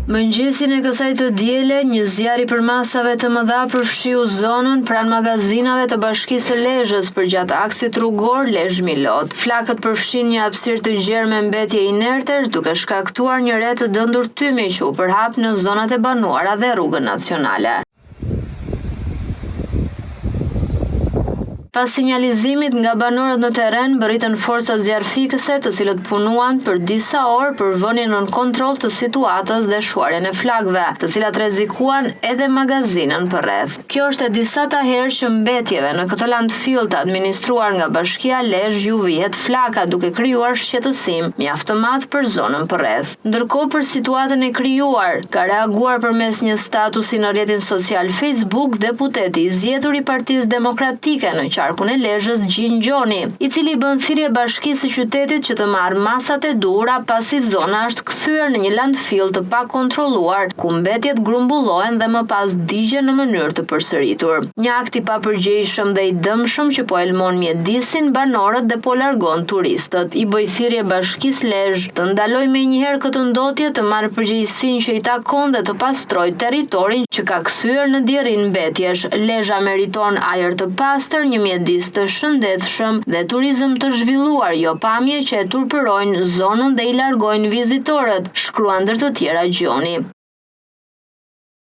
Mëngjesin e kësaj të diele, një zjarr I përmasave të mëdha përfshiu zonën pranë magazinave të Bashkisë së Lezhës përgjatë aksit rrugor Lezhë-Milot. Flakët përfshin një hapësirë të gjerë me mbetje inertesh, duke shkaktuar një re të dëndur tymi që u përhap në zonat e banuara dhe rrugën nacionale. Pas sinjalizimit nga banorët në terren, bëritën forcat zjarrfikëse, të cilët punuan për disa orë për vënien nën kontroll të situatës dhe shuarjen e flakëve, të cilat rrezikuan edhe magazinën përreth. Kjo është e disata herë që mbetjeve në këtë landfill të administruar nga Bashkia Lezhë ju vihet flaka, duke krijuar shqetësim mjaft të madh për zonën përreth. Ndërkohë, për situatën e krijuar, ka reaguar përmes një statusi në rrjetin social Facebook deputeti I zgjedhur I Partisë Demokratike në Qarkun e Lezhës Gjingjoni, I cili bën thirrje Bashkisë së qytetit që të marrë masat e duhura pasi zona është kthyer në një landfill të pakontrolluar, ku mbetjet grumbullohen dhe më pas digjen në mënyrë të përsëritur. Një akt I papërgjegjshëm dhe I dëmshëm që po elmon mjedisin banorët dhe po largon turistët. I bëj thirrje Bashkisë Lezhë të ndalojë menjëherë këtë ndotje, të marrë përgjegjësinë që I takon dhe të pastrojë territorin që ka kthyer në diërrin mbetjesh. Lezhë meriton ajër të pastër, një mjedis të shëndetshëm dhe turizëm të zhvilluar, jo pamje që e turpërojnë zonën dhe I largojnë vizitorët, shkruan ndër të tjera Gjoni.